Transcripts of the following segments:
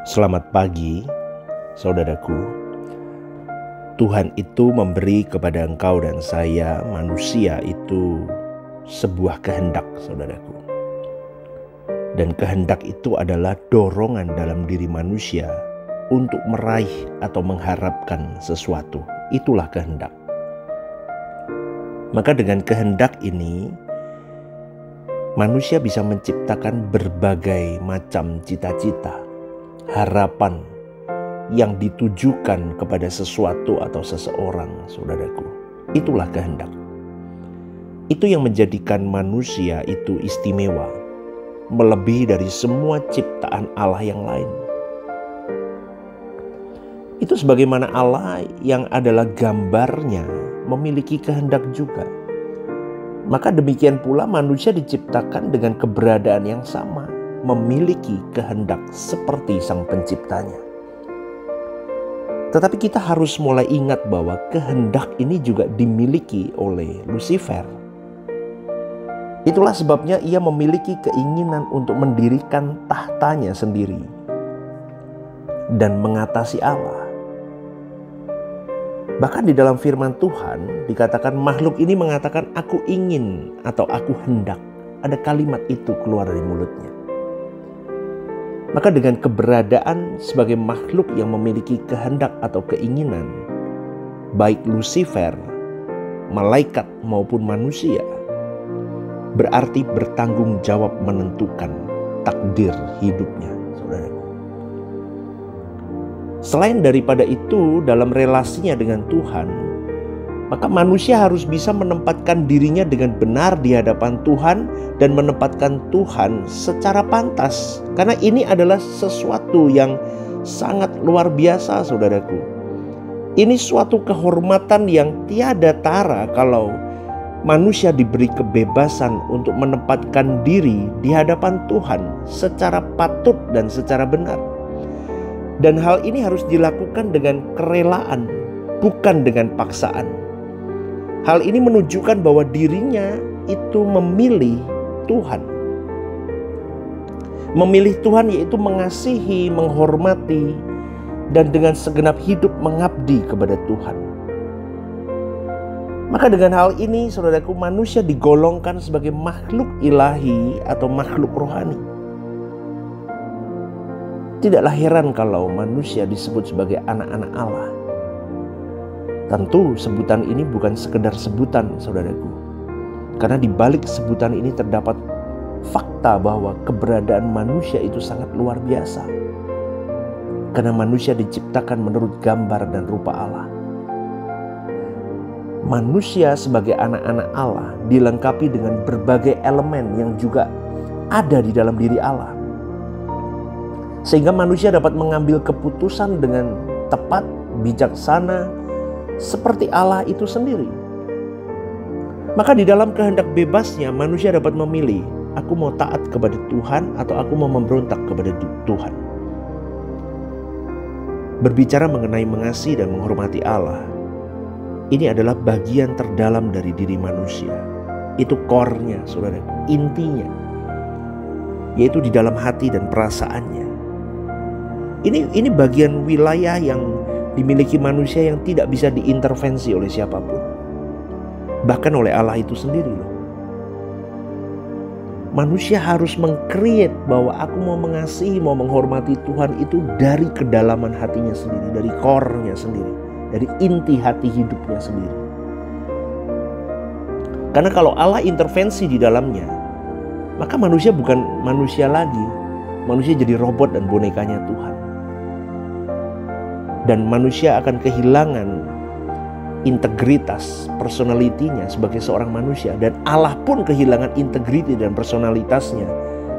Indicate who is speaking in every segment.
Speaker 1: Selamat pagi, saudaraku. Tuhan itu memberi kepada engkau dan saya, manusia itu, sebuah kehendak, saudaraku. Dan kehendak itu adalah dorongan dalam diri manusia untuk meraih atau mengharapkan sesuatu. Itulah kehendak. Maka dengan kehendak ini, manusia bisa menciptakan berbagai macam cita-cita, harapan yang ditujukan kepada sesuatu atau seseorang, saudaraku. Itulah kehendak. Itu yang menjadikan manusia itu istimewa, melebihi dari semua ciptaan Allah yang lain. Itu sebagaimana Allah yang adalah gambarnya memiliki kehendak juga. Maka demikian pula manusia diciptakan dengan keberadaan yang sama, memiliki kehendak seperti Sang Penciptanya. Tetapi kita harus mulai ingat bahwa kehendak ini juga dimiliki oleh Lucifer. Itulah sebabnya ia memiliki keinginan untuk mendirikan tahtanya sendiri dan mengatasi Allah. Bahkan di dalam firman Tuhan dikatakan makhluk ini mengatakan aku ingin atau aku hendak. Ada kalimat itu keluar dari mulutnya. Maka dengan keberadaan sebagai makhluk yang memiliki kehendak atau keinginan, baik Lucifer, malaikat maupun manusia, berarti bertanggung jawab menentukan takdir hidupnya, saudaraku. Selain daripada itu, dalam relasinya dengan Tuhan, maka manusia harus bisa menempatkan dirinya dengan benar di hadapan Tuhan dan menempatkan Tuhan secara pantas. Karena ini adalah sesuatu yang sangat luar biasa, saudaraku. Ini suatu kehormatan yang tiada tara kalau manusia diberi kebebasan untuk menempatkan diri di hadapan Tuhan secara patut dan secara benar. Dan hal ini harus dilakukan dengan kerelaan, bukan dengan paksaan. Hal ini menunjukkan bahwa dirinya itu memilih Tuhan. Memilih Tuhan yaitu mengasihi, menghormati, dan dengan segenap hidup mengabdi kepada Tuhan. Maka dengan hal ini, saudaraku, manusia digolongkan sebagai makhluk ilahi atau makhluk rohani. Tidaklah heran kalau manusia disebut sebagai anak-anak Allah. Tentu sebutan ini bukan sekedar sebutan, saudaraku. Karena di balik sebutan ini terdapat fakta bahwa keberadaan manusia itu sangat luar biasa. Karena manusia diciptakan menurut gambar dan rupa Allah. Manusia sebagai anak-anak Allah dilengkapi dengan berbagai elemen yang juga ada di dalam diri Allah. Sehingga manusia dapat mengambil keputusan dengan tepat, bijaksana, seperti Allah itu sendiri. Maka di dalam kehendak bebasnya manusia dapat memilih, aku mau taat kepada Tuhan atau aku mau memberontak kepada Tuhan. Berbicara mengenai mengasihi dan menghormati Allah, ini adalah bagian terdalam dari diri manusia. Itu core-nya, saudaraku, intinya, yaitu di dalam hati dan perasaannya. Ini bagian wilayah yang dimiliki manusia yang tidak bisa diintervensi oleh siapapun. Bahkan oleh Allah itu sendiri loh. Manusia harus meng-create bahwa aku mau mengasihi, mau menghormati Tuhan itu dari kedalaman hatinya sendiri, dari core-nya sendiri, dari inti hati hidupnya sendiri. Karena kalau Allah intervensi di dalamnya, maka manusia bukan manusia lagi. Manusia jadi robot dan bonekanya Tuhan. Dan manusia akan kehilangan integritas personalitinya sebagai seorang manusia. Dan Allah pun kehilangan integriti dan personalitasnya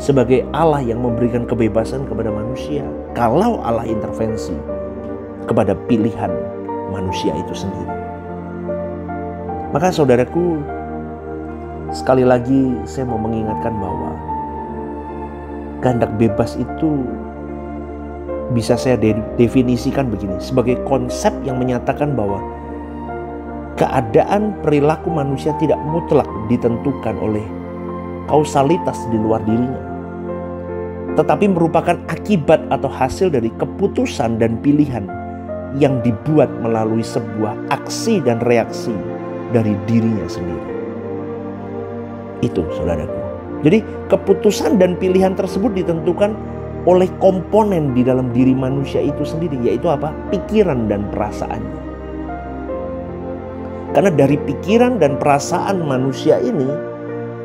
Speaker 1: sebagai Allah yang memberikan kebebasan kepada manusia. Kalau Allah intervensi kepada pilihan manusia itu sendiri. Maka saudaraku, sekali lagi saya mau mengingatkan bahwa kehendak bebas itu bisa saya definisikan begini, sebagai konsep yang menyatakan bahwa keadaan perilaku manusia tidak mutlak ditentukan oleh kausalitas di luar dirinya. tetapi merupakan akibat atau hasil dari keputusan dan pilihan yang dibuat melalui sebuah aksi dan reaksi dari dirinya sendiri. Itu saudaraku. Jadi keputusan dan pilihan tersebut ditentukan oleh komponen di dalam diri manusia itu sendiri, yaitu apa? Pikiran dan perasaannya. Karena dari pikiran dan perasaan manusia ini,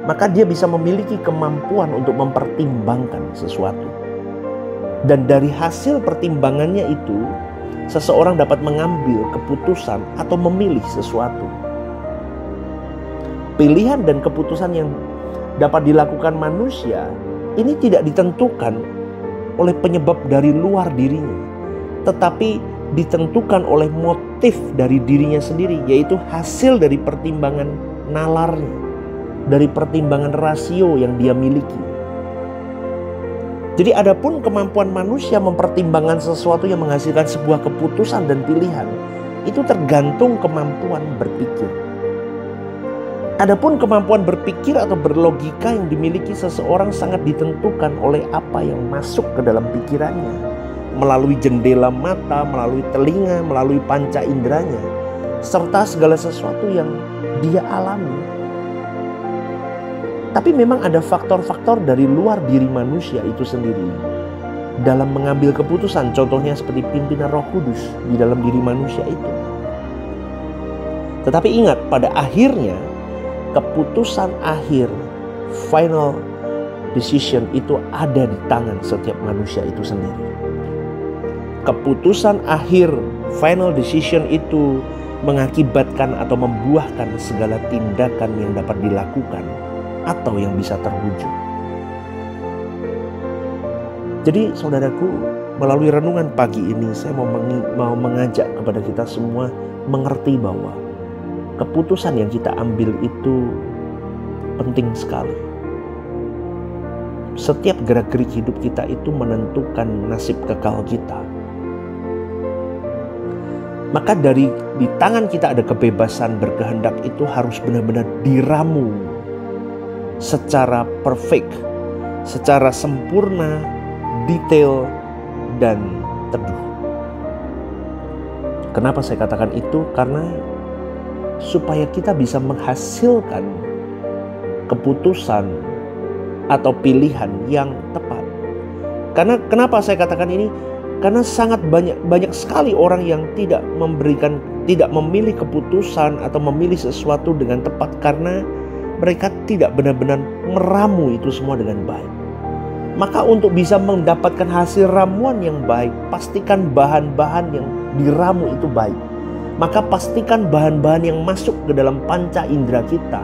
Speaker 1: maka dia bisa memiliki kemampuan untuk mempertimbangkan sesuatu. Dan dari hasil pertimbangannya itu, seseorang dapat mengambil keputusan atau memilih sesuatu. Pilihan dan keputusan yang dapat dilakukan manusia ini tidak ditentukan oleh penyebab dari luar dirinya, tetapi ditentukan oleh motif dari dirinya sendiri, yaitu hasil dari pertimbangan nalarnya, dari pertimbangan rasio yang dia miliki. Jadi adapun kemampuan manusia mempertimbangkan sesuatu yang menghasilkan sebuah keputusan dan pilihan, itu tergantung kemampuan berpikir. Adapun kemampuan berpikir atau berlogika yang dimiliki seseorang sangat ditentukan oleh apa yang masuk ke dalam pikirannya, melalui jendela mata, melalui telinga, melalui panca inderanya, serta segala sesuatu yang dia alami. Tapi memang ada faktor-faktor dari luar diri manusia itu sendiri dalam mengambil keputusan, contohnya seperti pimpinan Roh Kudus di dalam diri manusia itu. Tetapi ingat, pada akhirnya keputusan akhir, final decision itu ada di tangan setiap manusia itu sendiri. Keputusan akhir, final decision itu mengakibatkan atau membuahkan segala tindakan yang dapat dilakukan atau yang bisa terwujud. Jadi saudaraku, melalui renungan pagi ini saya mau mengajak kepada kita semua mengerti bahwa keputusan yang kita ambil itu penting sekali. Setiap gerak-gerik hidup kita itu menentukan nasib kekal kita. Maka di tangan kita ada kebebasan berkehendak, itu harus benar-benar diramu secara perfect, secara sempurna, detail, dan teduh. Kenapa saya katakan itu? Karena supaya kita bisa menghasilkan keputusan atau pilihan yang tepat. Karena kenapa saya katakan ini? Karena sangat banyak sekali orang yang tidak memilih keputusan atau memilih sesuatu dengan tepat karena mereka tidak benar-benar meramu itu semua dengan baik. Maka untuk bisa mendapatkan hasil ramuan yang baik, pastikan bahan-bahan yang diramu itu baik. Maka pastikan bahan-bahan yang masuk ke dalam panca indera kita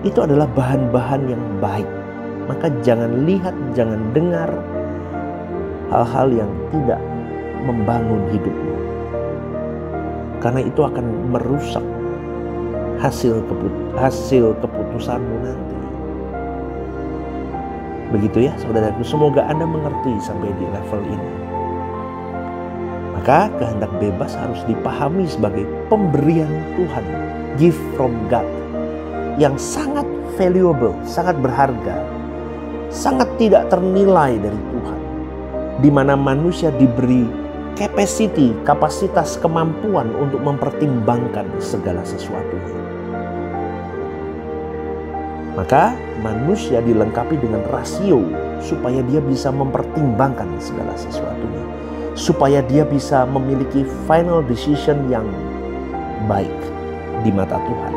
Speaker 1: itu adalah bahan-bahan yang baik. Maka jangan lihat, jangan dengar hal-hal yang tidak membangun hidupmu, karena itu akan merusak hasil keputusanmu nanti. Begitu ya saudaraku, semoga Anda mengerti sampai di level ini. Maka kehendak bebas harus dipahami sebagai pemberian Tuhan, gift from God, yang sangat valuable, sangat berharga, sangat tidak ternilai dari Tuhan, di mana manusia diberi kapasitas, kemampuan untuk mempertimbangkan segala sesuatunya. Maka manusia dilengkapi dengan rasio supaya dia bisa mempertimbangkan segala sesuatunya, supaya dia bisa memiliki final decision yang baik di mata Tuhan.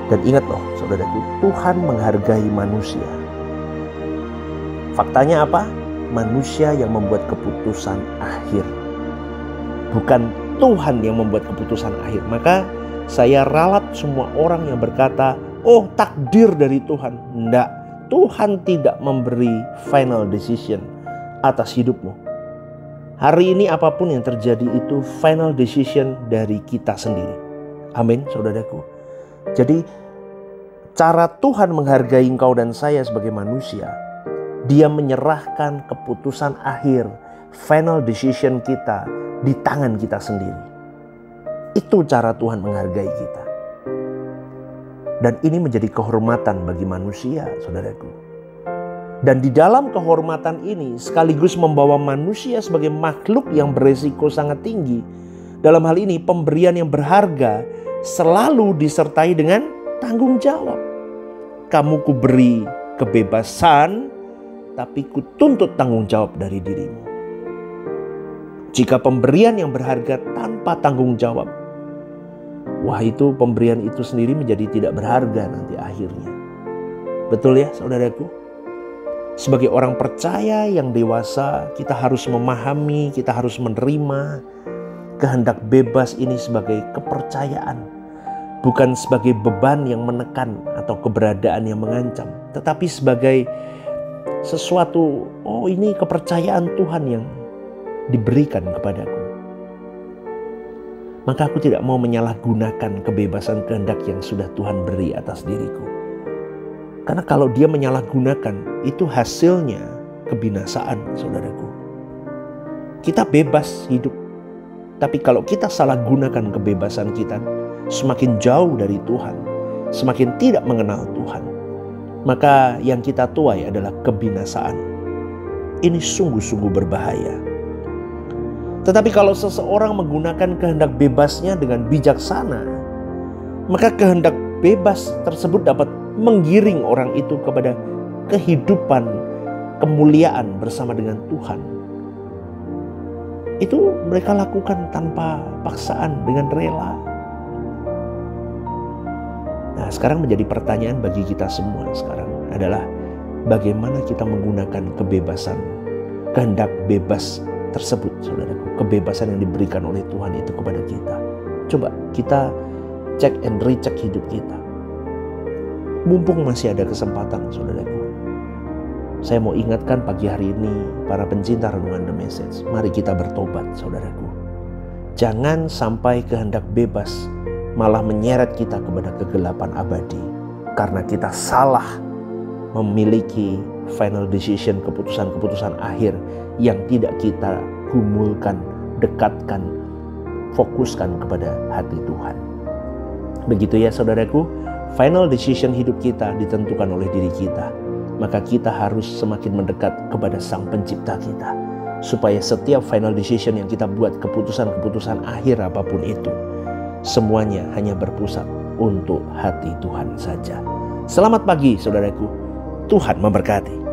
Speaker 1: Dan ingat loh saudaraku, Tuhan menghargai manusia. Faktanya apa? Manusia yang membuat keputusan akhir, bukan Tuhan yang membuat keputusan akhir. Maka saya ralat semua orang yang berkata, oh takdir dari Tuhan. Enggak, Tuhan tidak memberi final decision atas hidupmu. Hari ini apapun yang terjadi itu final decision dari kita sendiri. Amin saudaraku. Jadi cara Tuhan menghargai engkau dan saya sebagai manusia, Dia menyerahkan keputusan akhir, final decision kita di tangan kita sendiri. Itu cara Tuhan menghargai kita. Dan ini menjadi kehormatan bagi manusia, saudaraku. Dan di dalam kehormatan ini sekaligus membawa manusia sebagai makhluk yang beresiko sangat tinggi. Dalam hal ini pemberian yang berharga selalu disertai dengan tanggung jawab. Kamu kuberi kebebasan, tapi kutuntut tanggung jawab dari dirimu. Jika pemberian yang berharga tanpa tanggung jawab, wah, itu pemberian itu sendiri menjadi tidak berharga nanti akhirnya. Betul ya saudaraku? Sebagai orang percaya yang dewasa, kita harus memahami, kita harus menerima kehendak bebas ini sebagai kepercayaan. Bukan sebagai beban yang menekan atau keberadaan yang mengancam. Tetapi sebagai sesuatu, oh ini kepercayaan Tuhan yang diberikan kepadaku. Maka aku tidak mau menyalahgunakan kebebasan kehendak yang sudah Tuhan beri atas diriku. Karena kalau dia menyalahgunakan, itu hasilnya kebinasaan, saudaraku. Kita bebas hidup. Tapi kalau kita salah gunakan kebebasan kita, semakin jauh dari Tuhan, semakin tidak mengenal Tuhan, maka yang kita tuai adalah kebinasaan. Ini sungguh-sungguh berbahaya. Tetapi kalau seseorang menggunakan kehendak bebasnya dengan bijaksana, maka kehendak bebas tersebut dapat menggiring orang itu kepada kehidupan, kemuliaan bersama dengan Tuhan. Itu mereka lakukan tanpa paksaan, dengan rela. Nah, sekarang menjadi pertanyaan bagi kita semua sekarang adalah bagaimana kita menggunakan kebebasan, kehendak bebas tersebut, saudaraku. Kebebasan yang diberikan oleh Tuhan itu kepada kita. Coba kita cek and recheck hidup kita. Mumpung masih ada kesempatan, saudaraku. Saya mau ingatkan pagi hari ini para pencinta renungan The Message. Mari kita bertobat, saudaraku. Jangan sampai kehendak bebas malah menyeret kita kepada kegelapan abadi. Karena kita salah memiliki final decision, keputusan-keputusan akhir yang tidak kita gumulkan, dekatkan, fokuskan kepada hati Tuhan. Begitu ya saudaraku, final decision hidup kita ditentukan oleh diri kita. Maka kita harus semakin mendekat kepada Sang Pencipta kita. Supaya setiap final decision yang kita buat, keputusan-keputusan akhir apapun itu, semuanya hanya berpusat untuk hati Tuhan saja. Selamat pagi saudaraku, Tuhan memberkati.